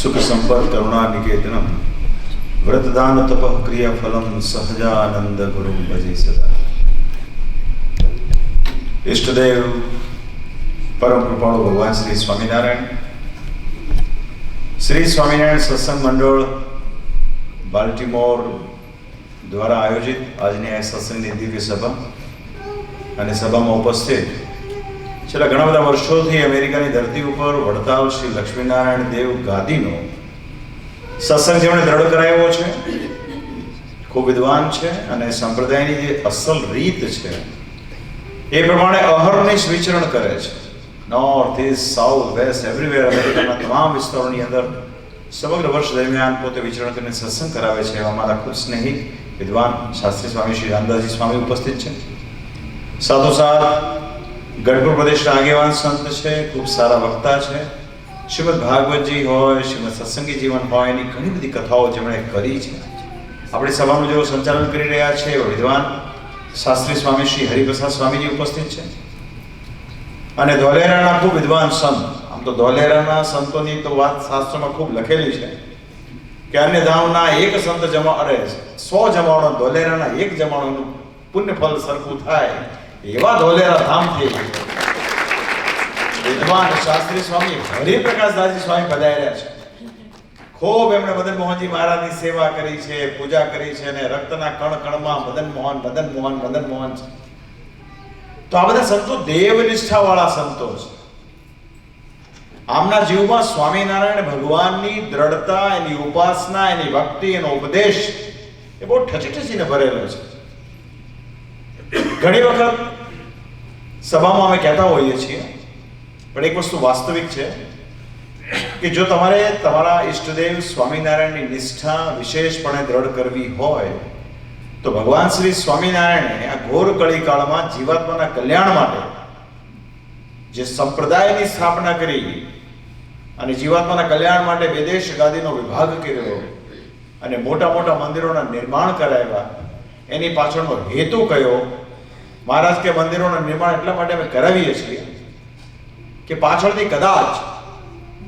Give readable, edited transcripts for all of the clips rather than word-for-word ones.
सुख संपद करुणा निकेतनम व्रतदान तपः क्रिया फलम सहजानंद गुरु भजे सदा। इष्टदेव परम कृपाळु भगवान श्री स्वामीनारायण सत्संग मंडल बाल्टीमोर द्वारा आयोजित આજની આ સત્સંગની દિવ્ય સભા અને સભામાં ઉપસ્થિત છેલ્લા ઘણા બધા વર્ષોથી અમેરિકાની ધરતી ઉપર વડતાલ શ્રી લક્ષ્મીનારાયણ દેવ ગાદીનો સત્સંગ જેમણે દ્રઢ કરાયો છે, ખૂબ વિદ્વાન છે અને સંપ્રદાયની જે અસલ રીત છે એ પ્રમાણે અહર્નિશ વિચરણ કરે છે. North east south waste everywhere અમેરિકાના તમામ વિસ્તારોની અંદર સમગ્ર વર્ષ દરમિયાન પોતે વિચરણ કરીને સત્સંગ કરાવે છે. અમારા ખૂબ સ્નેહી વિદ્વાન શાસ્ત્રી સ્વામી શ્રી રામદાસજી સ્વામી ઉપસ્થિત છે. સાથોસાથ ગઢપુર પ્રદેશના આગેવાન સંત છે, ખૂબ સારા વક્તા છે. શ્રીમદ ભાગવતજી હોય, શ્રીમદ સત્સંગી જીવન હોય, એની ઘણી બધી કથાઓ જેમણે કરી છે. આપણી સભાનું જેઓ સંચાલન કરી રહ્યા છે એવા વિદ્વાન શાસ્ત્રી સ્વામી શ્રી હરિપ્રસાદ સ્વામીજી ઉપસ્થિત છે. અને ધોલેરાના ખૂબ વિદ્વાન સંત, આમ તો ધોલેરાના સંતોની તો વાત શાસ્ત્રમાં ખૂબ લખેલી છે કે અન્ય ધામના એક સંત 100 જમાવણો ધોલેરાના એક જમાવણનું પુણ્ય ફળ સરખું થાય એવા ધોલેરા ધામથી વિદ્વાન શાસ્ત્રી સ્વામી હરિપ્રકાશદાસજી સ્વામી પધાર્યા છે. ખૂબ એમણે મદન મોહનજી મહારાજની સેવા કરી છે, પૂજા કરી છે અને રક્તના કણ કણમાં મદન મોહન છે. તો આ બધા સંતો દેવ નિષ્ઠા વાળા સંતો છે. આમના જીવમાં સ્વામિનારાયણ ભગવાનની દ્રઢતા, એની ઉપાસના, એની ભક્તિ, એનો ઉપદેશ એ બહુ ઠચીને ભરેલો છે. ઘણી વખત સભામાં અમે કહેતા હોઈએ છીએ, પણ એક વસ્તુ વાસ્તવિક છે કે જો તમારે તમારા ઈષ્ટદેવ સ્વામિનારાયણની નિષ્ઠા વિશેષપણે દ્રઢ કરવી હોય તો ભગવાન શ્રી સ્વામિનારાયણે આ ઘોર કળીકાળમાં જીવાત્માના કલ્યાણ માટે જે સંપ્રદાયની સ્થાપના કરી અને જીવાત્માના કલ્યાણ માટે વિદેશ ગાદીનો વિભાગ કર્યો અને મોટા મોટા મંદિરોના નિર્માણ કરાવ્યા, એની પાછળનો હેતુ કયો? મહારાજ કે મંદિરોના નિર્માણ એટલા માટે અમે કરાવીએ છીએ કે પાછળથી કદાચ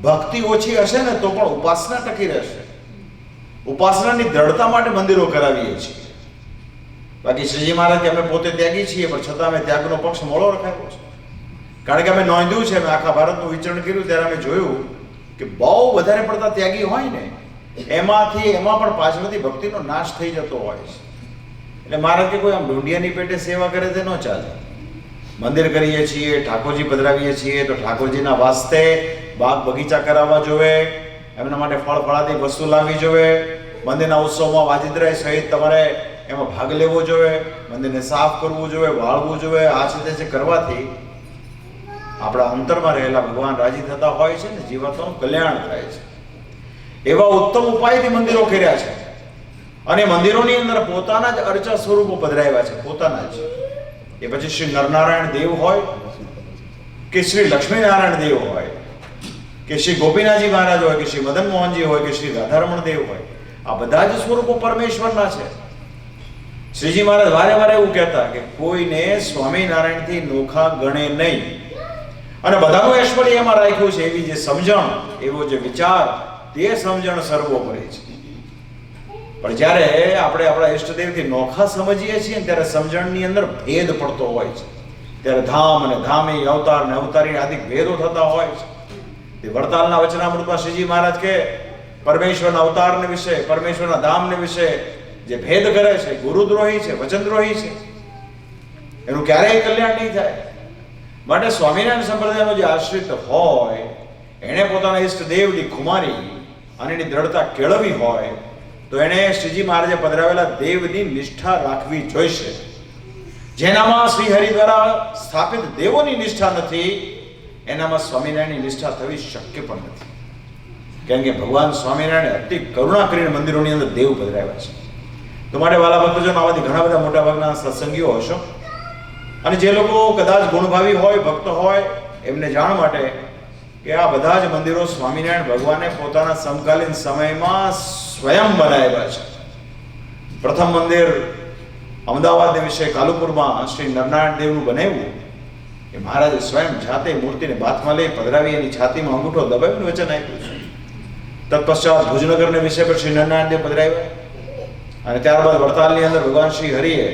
ભક્તિ ઓછી હશે ને તો પણ ઉપાસના ટકી રહેશે. ઉપાસનાની દ્રઢતા માટે મંદિરો કરાવીએ છીએ. બાકી શ્રીજી મહારાજ કે અમે પોતે ત્યાગી છીએ પણ છતાં અમે ત્યાગનો પક્ષ મોડો રખાયો છે. કારણ કે અમે નોંધ્યું છે, અમે આખા ભારતનું વિચરણ કર્યું ત્યારે અમે જોયું કે બહુ વધારે પડતા ત્યાગી હોય ને એમાં પણ પાછળથી ભક્તિનો નાશ થઈ જતો હોય છે. એટલે મહારાજ કે કોઈ આમ ઢૂંઢિયાની પેટે સેવા કરે તે ન ચાલે. મંદિર કરીએ છીએ, ઠાકોરજી પધરાવીએ છીએ તો ઠાકોરજીના વાસ્તે બાગ બગીચા કરાવવા જોવે, એમના માટે ફળ ફળાદી વસ્તુ લાવવી જોવે, મંદિરના ઉત્સવમાં વાજિંદ્રા સહિત તમારે એમાં ભાગ લેવો જોઈએ, મંદિરને સાફ કરવું જોઈએ, વાળવું જોઈએ. આ છે કરવાથી આપણા અંતરમાં રહેલા ભગવાન રાજી થતા હોય છે ને જીવાત્માનું કલ્યાણ થાય છે. એવા ઉત્તમ ઉપાયથી મંદિરો કર્યા છે અને મંદિરોની અંદર પોતાના જ અર્ચા સ્વરૂપો પધરાવ્યા છે, પોતાના જ. એ પછી શ્રી નરનારાયણ દેવ હોય કે શ્રી લક્ષ્મીનારાયણ દેવ હોય કે શ્રી ગોપીનાથજી મહારાજ હોય કે શ્રી મદન મોહનજી હોય કે શ્રી રાધારમણ દેવ હોય, આ બધા જ સ્વરૂપો પરમેશ્વરના છે. શ્રીજી મહારાજ વારે વારે એવું કહેતા કે કોઈને સ્વામિનારાયણથી નોખા ગણે નહીં અને બધાનું ઐશ્વર્ય એમાં રાખ્યું છે. એવી જે સમજણ, એવો જે વિચાર, તે સમજણ સર્વોપરી છે. પણ જ્યારે આપણે આપણા ઈષ્ટદેવથી નોખા સમજીએ છીએ ત્યારે સમજણની અંદર ભેદ પડતો હોય છે. ત્યારે ધામ અને ધામી, અવતાર અને અવતારી આદિ ભેદો થતા હોય છે. તે વડતાલના વચનામૃતમાં શ્રીજી મહારાજ કે પરમેશ્વરના અવતારને વિશે, પરમેશ્વરના ધામને વિશે જે ભેદ કરે છે, ગુરુદ્રોહી છે, વચનદ્રોહી છે, એનું ક્યારેય કલ્યાણ નહીં થાય. માટે સ્વામિનારાયણ સંપ્રદાયનો જે આશ્રિત હોય એણે પોતાના ઈષ્ટદેવની ખુમારી અને એની દ્રઢતા કેળવી હોય તો એણે શ્રીજી મહારાજે પધરાવેલા દેવની નિષ્ઠા રાખવી જોઈશે. જેનામાં શ્રી હરિ દ્વારા સ્થાપિત દેવોની નિષ્ઠા નથી એનામાં સ્વામિનારાયણની નિષ્ઠા થવી શક્ય પણ નથી. કેમ કે ભગવાન સ્વામિનારાયણે અતિ કરુણા કરીને મંદિરોની અંદર દેવ પધરાવ્યા છે. તો માટે વાલા ભક્તજનો, આમાંથી ઘણા બધા મોટા ભાગના સત્સંગીઓ હશો અને જે લોકો કદાચ ગુણભાવી હોય, ભક્ત હોય, એમને જાણ માટે કે આ બધા જ મંદિરો સ્વામિનારાયણ ભગવાને પોતાના સમકાલીન સમયમાં સ્વયં બનાવ્યા છે. પ્રથમ મંદિર અમદાવાદની વિશે કાલુપુરમાં શ્રી નરનારાયણ દેવનું બનાવ્યું એ મહારાજે સ્વયં જાતે મૂર્તિને બાથમાં લઈ પધરાવી એની છાતીમાં અંગૂઠો દબાવીને વચન આપ્યું છે તત્પશ્ચાત ભુજનગરને વિષય પર શ્રી નરનારાયણ દેવ પધરાવ્યા, અને ત્યારબાદ વડતાલની અંદર ભગવાન શ્રી હરિએ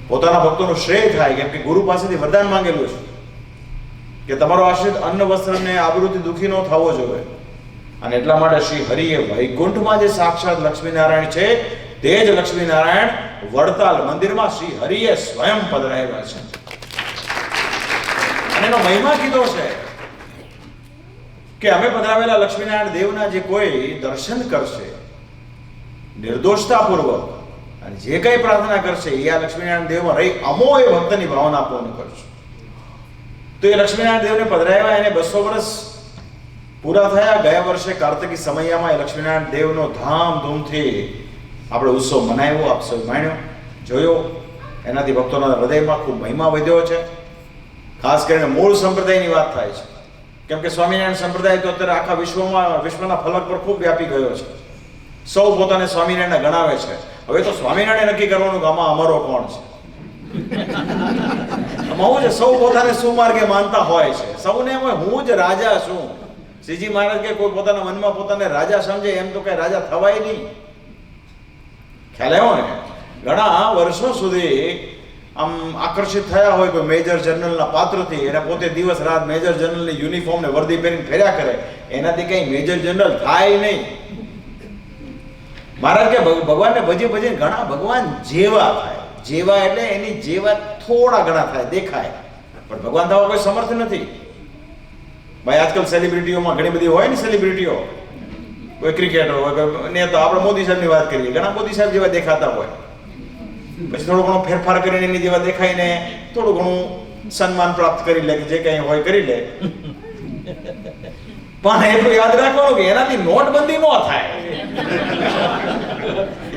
પોતાના ભક્તોનું શ્રેય થાય, કેમ કે ગુરુ પાસેથી વરદાન માંગેલું છે કે તમારો આશ્રિત અન્ન વસ્ત્ર ને આબરૂથી દુઃખી ન થવો જોઈએ, અને એટલા માટે શ્રી હરિએ વૈકુંઠમાં જે સાક્ષાત લક્ષ્મીનારાયણ છે તે જ લક્ષ્મીનારાયણ વડતાલ મંદિરમાં શ્રી હરિએ સ્વયં પધરાવ્યા છે. અને એનો મહિમા કીધો છે કે અમે પધરાવેલા લક્ષ્મીનારાયણ દેવના જે કોઈ દર્શન કરશે નિર્દોષતાપૂર્વક અને જે કઈ પ્રાર્થના કરશે એ આ લક્ષ્મીનારાયણ દેવમાં રહી અમોય ભક્તની ભાવના પૂર્ણ કરશે. તો એ લક્ષ્મીનારાયણ દેવને પધરાવ્યા, એને 200 વર્ષ પૂરા થયા. ગયા વર્ષે કાર્તિકી સમયમાં એ લક્ષ્મીનારાયણ દેવનો ધામધૂમથી આપણે ઉત્સવ મનાવ્યો, આપ સૌ માણ્યો, જોયો. એનાથી ભક્તોના હૃદયમાં ખૂબ મહિમા વધ્યો છે. ખાસ કરીને મૂળ સંપ્રદાયની વાત થાય છે, કેમ કે સ્વામિનારાયણ સંપ્રદાય તો અત્યારે આખા વિશ્વના ફલક પર ખૂબ વ્યાપી ગયો છે. સૌ પોતાને સ્વામિનારાયણ ગણાવે છે. હવે તો સ્વામિનારાયણ નક્કી કરવાનું કે આમાં અમારો કોણ છે. આમાં છે સૌ પોતાને સુમાર્ગે માનતા હોય છે. સૌને એમ હોય હું જ રાજા છું. શ્રીજી મહારાજ કે કોઈ પોતાના મનમાં પોતાને રાજા સમજે એમ તો કઈ રાજા થવાય નહીં. ખ્યાલ આવ્યો ને? ઘણા વર્ષો સુધી આમ આકર્ષિત થયા હોય કોઈ મેજર જનરલના પાત્રથી, એને પોતે દિવસ રાત મેજર જનરલની યુનિફોર્મ ને વર્દી પહેરીને ફેર્યા કરે, એનાથી કઈ મેજર જનરલ થાય નહીં. મહારાજ કે ભગવાનને ભજી ભજીને ઘણા ભગવાન જેવા થાય. જેવા એટલે એની જેવા થોડા ઘણા થાય, દેખાય, પણ ભગવાન થવા કોઈ સમર્થ નથી. ભાઈ આજકાલ સેલિબ્રિટીઓમાં ઘણી બધી હોય ને સેલિબ્રિટીઓ, કોઈ ક્રિકેટર હોય ને, તો આપણે મોદી સાહેબની વાત કરીએ, ઘણા મોદી સાહેબ જેવા દેખાતા હોય, પછી થોડો ઘણો ફેરફાર કરીને એની જેવા દેખાઈને થોડું ઘણું સન્માન પ્રાપ્ત કરી લે, કે જે કંઈ હોય કરી લે. પણ એટલું યાદ રાખવાનું કે એનાથી નોટબંધી ન થાય.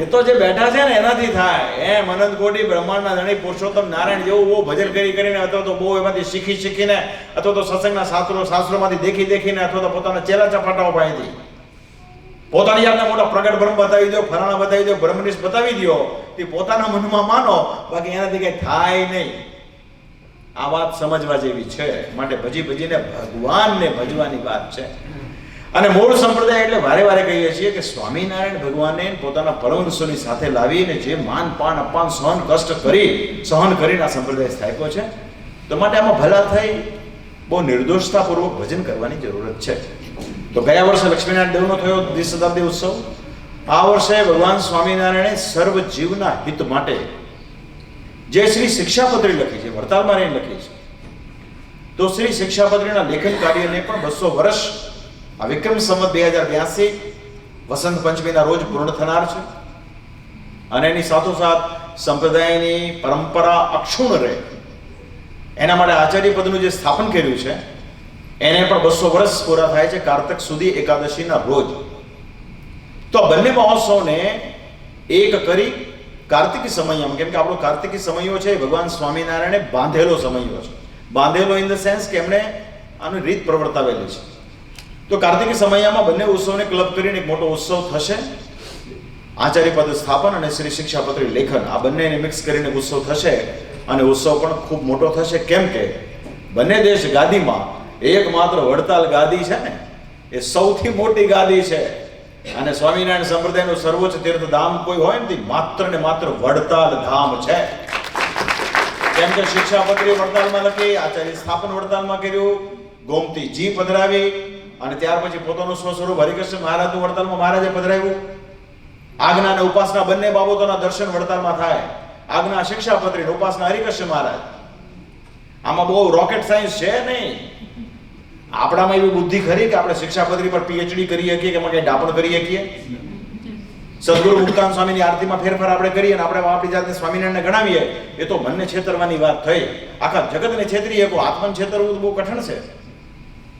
એ તો જે બેઠા છે ને એનાથી થાય. એમ અનંત કોટી બ્રહ્માંડના ધણી પુરુષોત્તમ નારાયણ જેવું બહુ ભજન કરીને અથવા તો બહુ એમાંથી શીખીને અથવા તો સત્સંગના શાસ્ત્રોમાંથી દેખીને અથવા તો પોતાના ચેલા ચપાટાઓ પાસેથી પોતાની જાતના મોટા પ્રગટ બ્રહ્મ બતાવી દો, ફલાણા બતાવી દો, બ્રહ્મનિષ્ઠ બતાવી દો, તે પોતાના મનમાં માનો, બાકી એનાથી કઈ થાય નહીં. આ વાત સમજવા જેવી છે. માટે ભજીને ભગવાનને ભજવાની વાત છે. અને મૂળ સંપ્રદાય એટલે વારે વારે કહીએ છીએ કે સ્વામિનારાયણ ભગવાને પોતાના પરમહંસોની સાથે લાવીને જે માન પાન અપમાન સહન કરીને આ સંપ્રદાય સ્થાપ્યો છે. તો માટે આમાં ભલા થઈ બહુ નિર્દોષતાપૂર્વક ભજન કરવાની જરૂરત છે. તો ગયા વર્ષે લક્ષ્મીનારાયણ દેવનો થયો દ્વિશતાબ્દી ઉત્સવ. આ વર્ષે ભગવાન સ્વામિનારાયણે સર્વ જીવના હિત માટે જે શ્રી શિક્ષાપત્રી લખી છે, વડતાલમાં રહીને લખી છે, તો શ્રી શિક્ષાપત્રીના લેખન કાર્યને પણ 200 વર્ષ આ વિક્રમ સંવત 2082 વસંત પંચમીના રોજ પૂર્ણ થનાર છે. અને એની સાથોસાથ સંપ્રદાયની પરંપરા અક્ષુણ રહે એના માટે આચાર્ય પદનું જે સ્થાપન કર્યું છે એને પણ 200 વર્ષ પૂરા થાય છે કારતક સુધી એકાદશીના રોજ. તો બંને મહોત્સવને એક કરી કાર્તિકી સમયમાં, કેમ કે આપણો કાર્તિકી સમયો છે ભગવાન સ્વામિનારાયણે બાંધેલો સમયો છે. બાંધેલો ઇન ધ સેન્સ કે એમણે આનું રીત પ્રવર્તાવેલી છે. તો કાર્તિકી સમયમાં બંને ઉત્સવને ક્લબ કરીને એક મોટો ઉત્સવ થશે. આચાર્ય પદ સ્થાપન અને શ્રી શિક્ષાપત્રી લેખન આ બંનેને મિક્સ કરીને ઉત્સવ થશે. અને ઉત્સવ પણ ખૂબ મોટો થશે, કેમ કે બંને દેશ ગાદીમાં એકમાત્ર વડતાલ ગાદી છે ને, એ સૌથી મોટી ગાદી છે. અને સ્વામિનારાયણ સંપ્રદાયનું સર્વોચ્ચ તીર્થધામ કોઈ હોય ને માત્ર ને માત્ર વડતાલ ધામ છે. કેમ કે શિક્ષાપત્રી વડતાલમાં લખી, આચાર્ય સ્થાપન વડતાલમાં કર્યું, ગોમતીજી પધરાવી, અને ત્યાર પછી પોતાનું સ્વસ્વરૂપ હરિકૃષ્ણ મહારાજનું વડતાલમાં મહારાજે પધરાવ્યું. આજ્ઞા અને ઉપાસના બંને બાબતોના દર્શન વડતાલમાં થાય. આજ્ઞા શિક્ષાપત્રી, ઉપાસના હરિકૃષ્ણ મહારાજ. આમાં બહુ રોકેટ સાયન્સ છે નહીં. આપણામાં એવી બુદ્ધિ ખરી કે આપણે શિક્ષાપત્રી પર પીએચડી કરી શકીએ કે એમાં કઈ ડાપણ કરી શકીએ? સદગુરુ મુક્તાન સ્વામીની આરતીમાં ફેરફાર આપણે કરીએ અને આપણે આપણી જાતને સ્વામિનારાયણને ગણાવીએ, એ તો મનને છેતરવાની વાત થઈ. આખા જગતને છેતરી શકો, આત્માને છેતરવું બહુ કઠણ છે.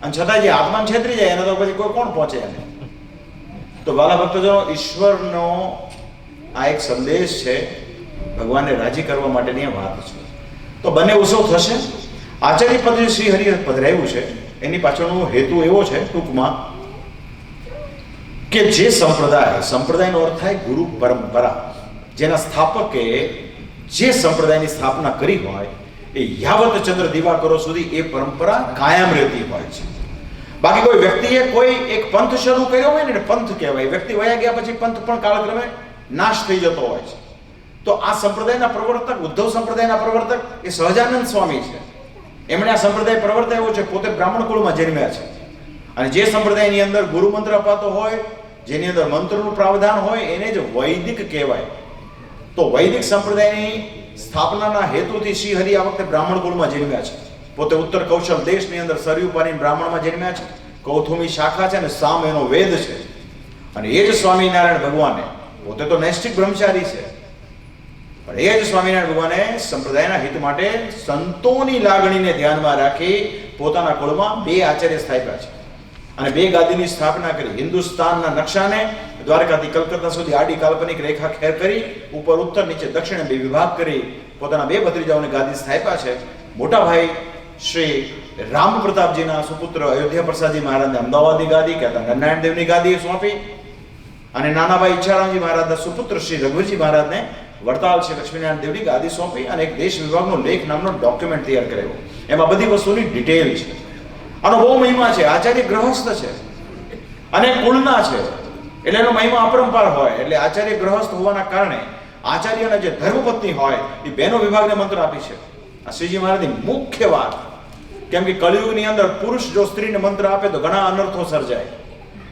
અને છતાં જે આત્માને છેતરી જાય એને તો પછી કોઈ કોણ પહોંચે એને? તો વાલા ભક્તજનો, ઈશ્વરનો આ એક સંદેશ છે, ભગવાનને રાજી કરવા માટેની વાત છે. તો બંને ઉત્સવ થશે. આચાર્ય પદ શ્રી હરિ પધરાવ્યું છે એની પાછળનો હેતુ એવો છે ટૂંકમાં કે જે સંપ્રદાયનો અર્થ થાય ગુરુ પરંપરા, જેના સ્થાપકે જે સંપ્રદાયની સ્થાપના કરી હોય એ યાવત ચંદ્ર દિવાકરો સુધી એ પરંપરા કાયમ રહેતી હોય છે. બાકી કોઈ વ્યક્તિએ કોઈ એક પંથ શરૂ કર્યો હોય ને, પંથ કહેવાય. વ્યક્તિ વયા ગયા પછી પંથ પણ કાળક્રમે નાશ થઈ જતો હોય છે. તો આ સંપ્રદાયના પ્રવર્તક, ઉદ્ધવ સંપ્રદાયના પ્રવર્તક એ સહજાનંદ સ્વામી છે. એમણે આ સંપ્રદાય પ્રવર્તાવ્યો છે. પોતે બ્રાહ્મણ કુળમાં જન્મ્યા છે. અને જે સંપ્રદાયની અંદર ગુરુ મંત્ર અપાતો હોય, જેની અંદર મંત્રનું પ્રાવધાન હોય, એને જ વૈદિક કહેવાય. તો વૈદિક સંપ્રદાયની સ્થાપનાના હેતુથી શ્રી હરિ આ વખતે બ્રાહ્મણ કુળમાં જન્મ્યા છે. પોતે ઉત્તર કૌશલ દેશની અંદર સરયુ પારીને બ્રાહ્મણમાં જન્મ્યા છે. કૌથુમી શાખા છે અને સામ એનો વેદ છે. અને એ જ સ્વામિનારાયણ ભગવાને, પોતે તો નૈષ્ઠિક બ્રહ્મચારી છે, પણ એ જ સ્વામિનારાયણ ભગવાને સંપ્રદાયના હિત માટે સંતોની લાગણીને ધ્યાનમાં રાખી પોતાના કુળમાં 2 આચાર્ય સ્થાપ્યા છે અને 2 ગાદીની સ્થાપના કરી. હિન્દુસ્તાનના નકશાને દ્વારકાથી કલકત્તા સુધી આડી કાલ્પનિક રેખા ખેર કરી, ઉપર ઉત્તર નીચે દક્ષિણે 2 વિભાગ કરી પોતાના 2 ભત્રીજાઓને ગાદી સ્થાપ્યા છે. મોટા ભાઈ શ્રી રામ પ્રતાપજીના સુપુત્ર અયોધ્યા પ્રસાદજી મહારાજને અમદાવાદની ગાદી કહેતા નારાયણ દેવની ગાદી સોંપી, અને નાના ભાઈ ઈચ્છારામજી મહારાજના સુપુત્ર શ્રી રઘુવીરજી મહારાજને વડતાલ છે લક્ષ્મીનારાયણ દેવની ગાદી સોંપી અને એક દેશ વિભાગનો લેખ નામનો ડોક્યુમેન્ટ તૈયાર કર્યો. એમાં બધી વસ્તુની ડિટેલ છે. આનો બહુ મહિમા છે. આચાર્ય ગ્રહસ્થ છે અને કુળના છે એટલે એનો મહિમા અપરંપાર હોય. એટલે આચાર્ય ગ્રહસ્થ હોવાના કારણે આચાર્યના જે ધર્મપત્ની હોય એ બહેનો વિભાગને મંત્ર આપી છે. આ શ્રીજી મહારાજની મુખ્ય વાત. કેમ કે કળિયુગની અંદર પુરુષ જો સ્ત્રીને મંત્ર આપે તો ઘણા અનર્થો સર્જાય.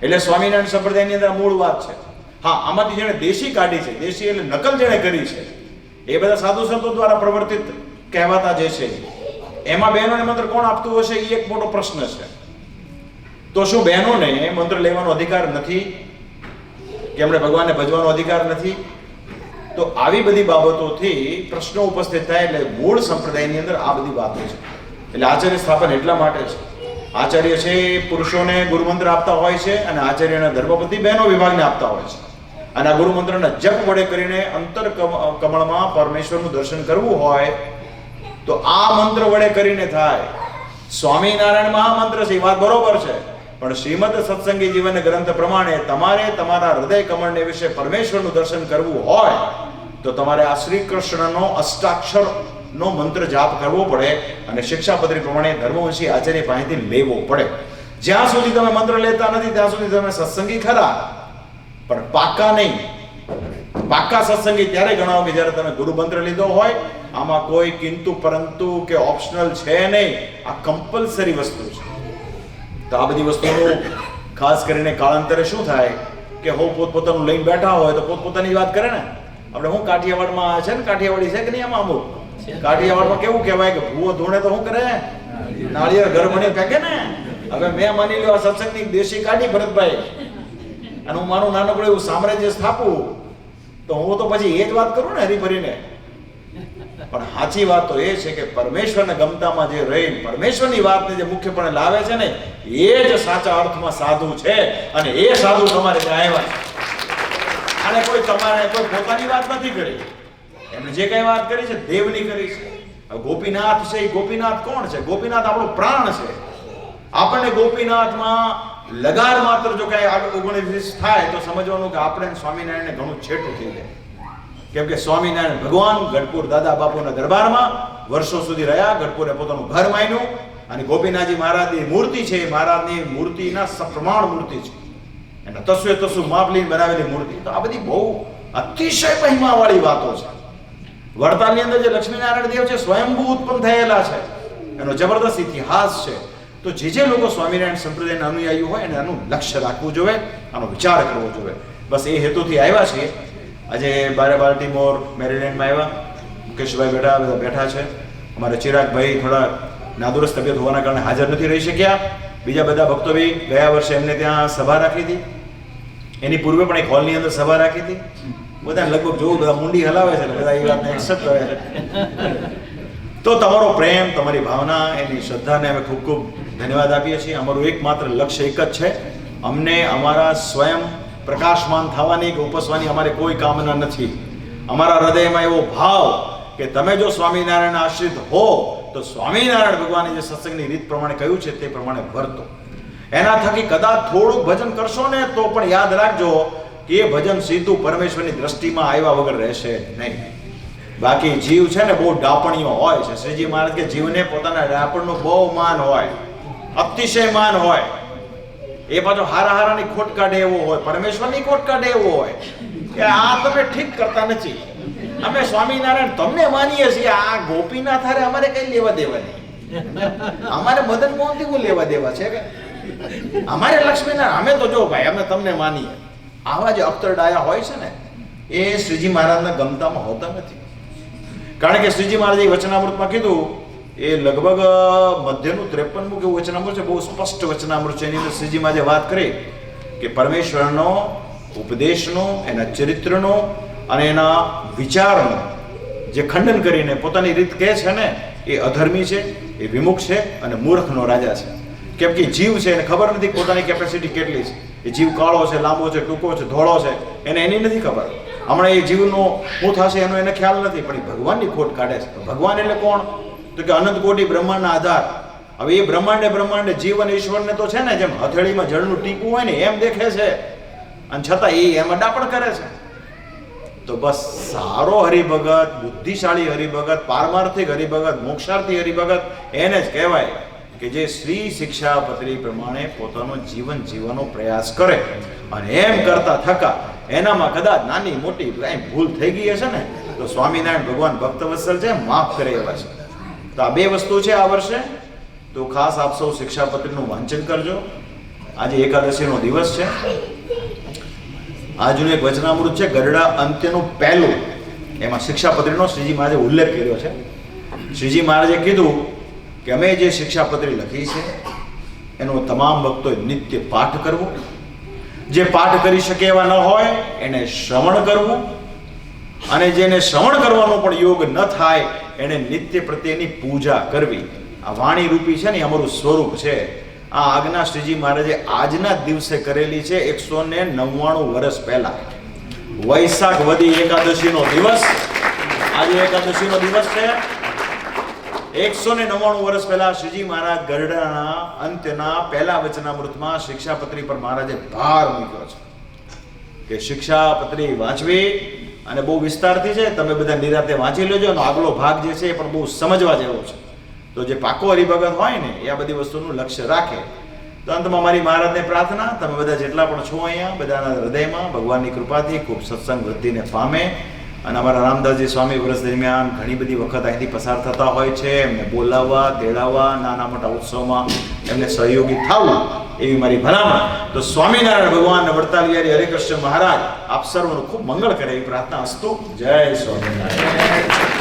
એટલે સ્વામિનારાયણ સંપ્રદાયની અંદર મૂળ વાત છે. હા, આમાંથી જેણે દેશી કાઢી છે, દેશી એટલે નકલ જેણે કરી છે, એ બધા સાધુ સંતો દ્વારા પ્રવર્તિત કહેવાતા જે છે, એમાં બહેનોને મંત્ર કોણ આપતું હશે એ એક મોટો પ્રશ્ન છે. તો શું બહેનોને મંત્ર લેવાનો અધિકાર નથી કે એમણે ભગવાનને ભજવાનો અધિકાર નથી? તો આવી બધી બાબતોથી પ્રશ્નો ઉપસ્થિત થાય. એટલે મૂળ સંપ્રદાયની અંદર આ બધી વાતો છે. એટલે આચાર્ય સ્થાપન એટલા માટે છે. આચાર્ય છે પુરુષોને ગુરુમંત્ર આપતા હોય છે અને આચાર્યના ધર્મપતિ બહેનો વિભાગને આપતા હોય છે. અને આ ગુરુમંત્રના જપ વડે કરીને અંતર કમળમાં પરમેશ્વરનું દર્શન કરવું હોય તો આ મંત્ર વડે કરીને થાય. સ્વામિનારાયણ મહામંત્ર છે, વાત બરોબર છે, પણ શ્રીમદ સત્સંગી જીવન ગ્રંથ પ્રમાણે તમારે તમારા હૃદય કમળને વિશે પરમેશ્વરનું દર્શન કરવું હોય તો તમારે આ શ્રી કૃષ્ણનો અષ્ટાક્ષર નો મંત્ર જાપ કરવો પડે અને શિક્ષાપત્રી પ્રમાણે ધર્મવંશી આચાર્ય પાસેથી લેવો પડે. જ્યાં સુધી તમે મંત્ર લેતા નથી ત્યાં સુધી તમે સત્સંગી ખરા, પણ પાક્કા નહીં. પાક્કા સત્સંગી ત્યારે ગણાવો કે જ્યારે તમે ગુરુ મંત્ર લીધો હોય. આમાં કોઈ કિંતુ પરંતુ કે ઓપ્શનલ છે નહીં, આ કમ્પલસરી વસ્તુ છે. તો આ બધી વસ્તુનું ખાસ કરીને કાળાંતરે શું થાય કે હો પોતપોતાનું લઈને બેઠા હોય તો પોતપોતાની વાત કરે ને. આપણે હું કાઠિયાવાડમાં છે ને, કાઠિયાવાડી છે કે નહીં? આમાં અમુક કાઠિયાવાડમાં કેવું કહેવાય કે ભૂવો ધૂણે તો શું કરે, નાળિયેર ઘર બની ફેંકે ને. હવે મેં માની લો આ સત્સંગની દેશી કાઢી ભરતભાઈ અને હું મારું નાનકડું એવું સામ્રાજ્ય સ્થાપું તો હું તો પછી એ જ વાત કરું ને હરીભરીને. પણ સાચી વાત તો એ છે કે પરમેશ્વરને ગમતામાં જે રહી પરમેશ્વરની વાતને જે મુખ્યપણે લાવે છે ને એ જ સાચા અર્થમાં સાધુ છે. અને એ સાધુ તમારે ત્યાં આવ્યા છે. અને કોઈ તમારે કોઈ પોતાની વાત નથી કરી, એમણે જે કઈ વાત કરી છે દેવની કરી છે. ગોપીનાથ છે એ ગોપીનાથ કોણ છે? ગોપીનાથ આપણો પ્રાણ છે. આપણને ગોપીનાથમાં લગાર માત્ર જો કઈ આગળ 19 થાય તો સમજવાનું કે આપણે સ્વામિનારાયણને ઘણું છેટું થઈ જાય. કેમ કે સ્વામિનારાયણ ભગવાન ગઢપુર દાદા બાપુના દરબારમાં વર્ષો સુધી રહ્યા. ગઢપુરે પોતાનું ઘર માન્યું અને ગોપીનાથજી મહારાજની મૂર્તિ છે એ મહારાજની મૂર્તિના સપ્રમાણ મૂર્તિ છે. એના તસવે તસુ માપ લઈને બનાવેલી મૂર્તિ. તો આ બધી બહુ અતિશય મહિમાવાળી વાતો છે. વડતાલની અંદર જે લક્ષ્મીનારાયણ દેવ છે સ્વયંભૂ ઉત્પન્ન થયેલા છે, એનો જબરદસ્ત ઇતિહાસ છે. તો જે લોકો સ્વામિનારાયણ સંપ્રદાયના અનુયાયી હોય એને આનું લક્ષ્ય રાખવું જોઈએ, આનો વિચાર કરવો જોઈએ. બસ એ હેતુથી આવ્યા છીએ. આજે બાલ્ટીમોર મેરીલેન્ડમાં આવ્યા. મુકેશભાઈ બધા બેઠા છે. અમારા ચિરાગભાઈ થોડા નાદુરસ્ત તબિયત હોવાના કારણે હાજર નથી રહી શક્યા. બીજા બધા ભક્તો બી ગયા વર્ષે એમને ત્યાં સભા રાખી હતી. એની પૂર્વે પણ એક હોલની અંદર સભા રાખી હતી. બધા લગભગ જોવું બધા મુંડી હલાવે છે, બધા એ વાતને એક્સેપ્ટ કરે છે. તો તમારો પ્રેમ, તમારી ભાવના, એની શ્રદ્ધાને અમે ખૂબ ખૂબ ધન્યવાદ આપીએ છીએ. અમારું એકમાત્ર લક્ષ્ય એક જ છે, અમને અમારા સ્વયં પ્રકાશમાન થવાની કે ઉપસવાની અમારે કોઈ કામના નથી. અમારા હૃદયમાં એવો ભાવ કે તમે જો સ્વામિનારાયણ આશ્રિત હો તો સ્વામિનારાયણ ભગવાને જે સત્સંગની રીત પ્રમાણે કહ્યું છે તે પ્રમાણે વર્તો. એના થકી કદાચ થોડુંક ભજન કરશો ને તો પણ યાદ રાખજો કે એ ભજન સીધું પરમેશ્વરની દ્રષ્ટિમાં આવ્યા વગર રહેશે નહીં. બાકી જીવ છે ને બહુ ડાપણીઓ હોય છે. શ્રીજી મહારાજ કે જીવને પોતાના ડાપણનું બહુ માન હોય, અતિશય માન હોય. એ પાછો હારાની ખોટ કાઢે એવો હોય, પરમેશ્વરની ખોટ કાઢે એવો હોય કે આ તમે ઠીક કરતા નથી, અમે સ્વામિનારાયણ તમને માનીએ છીએ, આ ગોપીનાથ હારે અમારે કઈ લેવા દેવા નહીં, અમારે મદન મોહનથી શું લેવા દેવા છે કે અમારે લક્ષ્મીનારાયણ, અમે તો જો ભાઈ અમે તમને માનીએ. આવા જે અખ્તરડાયા હોય છે ને એ શ્રીજી મહારાજના ગમતામાં હોતા નથી. કારણ કે શ્રીજી મહારાજે વચનામૃતમાં કીધું, એ લગભગ મધ્યનું 53મું કેવું વચનામૃત છે, બહુ સ્પષ્ટ વચનામૃત છે. એની અંદર શ્રીજી મહારાજે વાત કરી કે પરમેશ્વરનો ઉપદેશનો, એના ચરિત્રનો અને એના વિચારનો જે ખંડન કરીને પોતાની રીત કહે છે ને, એ અધર્મી છે, એ વિમુખ છે અને મૂર્ખનો રાજા છે. કેમ કે જીવ છે એને ખબર નથી પોતાની કેપેસિટી કેટલી છે. એ જીવ કાળો છે, લાંબો છે, ટૂંકો છે, ધોળો છે, એને એની નથી ખબર. હમણાં એ જીવનો શું થશે એનો એને ખ્યાલ નથી, પણ એ ભગવાનની ખોટ કાઢે છે. ભગવાન એટલે કોણ? તો કે અનંત કોટી બ્રહ્માંડના આધાર. હવે એ બ્રહ્માંડે જીવ અને ઈશ્વરને તો છે ને જેમ હથેળીમાં જળનું ટીપું હોય ને એમ દેખે છે, અને છતાં એ એમાં ડાપણ કરે છે. તો બસ સારો હરિભગત, બુદ્ધિશાળી હરિભગત, પારમાર્થિક હરિભગત, મોક્ષાર્થી હરિભગત એને જ કહેવાય કે જે શ્રી શિક્ષાપત્રી પ્રમાણે પોતાનું જીવન જીવવાનો પ્રયાસ કરે. અને એમ કરતા થકા એનામાં કદાચ નાની મોટી કઈ ભૂલ થઈ ગઈ હશે ને તો સ્વામિનારાયણ ભગવાન ભક્તવત્સલ છે, માફ કરે એવા છે. તો આ બે વસ્તુ છે આ વર્ષે. તો ખાસ આપ સૌ શિક્ષાપત્રીનું વાંચન કરજો. આજે એકાદશીનો દિવસ છે. આજનું એક વચનામૃત છે ગરડા અંત્યનું પહેલું, એમાં શિક્ષાપત્રીનો શ્રીજી મહારાજે ઉલ્લેખ કર્યો છે. શ્રીજી મહારાજે કીધું કે અમે જે શિક્ષાપત્રી લખી છે એનો તમામ ભક્તોએ નિત્ય પાઠ કરવો, જે પાઠ કરી શકે એવા ન હોય એને શ્રવણ કરવું, અને જેને શ્રવણ કરવાનો પણ યોગ ન થાય એને નિત્ય પ્રત્યેની પૂજા કરવી. આ વાણી રૂપી છે ને અમારું સ્વરૂપ છે. આ આજ્ઞા શ્રીજી મહારાજે આજના જ દિવસે કરેલી છે, 199 વર્ષ પહેલા. વૈશાખ વદી એકાદશીનો દિવસ, આજે એકાદશીનો દિવસ છે. 199 વર્ષ પહેલા શ્રીજી મહારાજ ગરડાના અંત્યના પહેલા વચનામૃતમાં શિક્ષાપત્રી પર મહારાજે ભાર મૂક્યો છે કે શિક્ષાપત્રી વાંચવી, અને બહુ વિસ્તારથી છે, તમે બધા નિરાતે વાંચી લેજો. અને આગલો ભાગ જે છે એ પણ બહુ સમજવા જેવો છે. તો જે પાકો હરિભગત હોય ને એ આ બધી વસ્તુનું લક્ષ્ય રાખે. તો અંતમાં મારી મહારાજને પ્રાર્થના, તમે બધા જેટલા પણ છો અહીંયા, બધાના હૃદયમાં ભગવાનની કૃપાથી ખૂબ સત્સંગ વૃદ્ધિને પામે. અને અમારા રામદાસજી સ્વામી વર્ષ દરમિયાન ઘણી બધી વખત અહીંથી પસાર થતા હોય છે, એમને બોલાવવા, તેડાવવા, નાના મોટા ઉત્સવમાં એમને સહયોગી થવું એવી મારી ભલામણ. તો સ્વામિનારાયણ ભગવાન વડતાલ હરિકૃષ્ણ મહારાજ આપ સર્વનું ખૂબ મંગળ કરે એવી પ્રાર્થના. અસ્તુ. જય સ્વામિનારાયણ.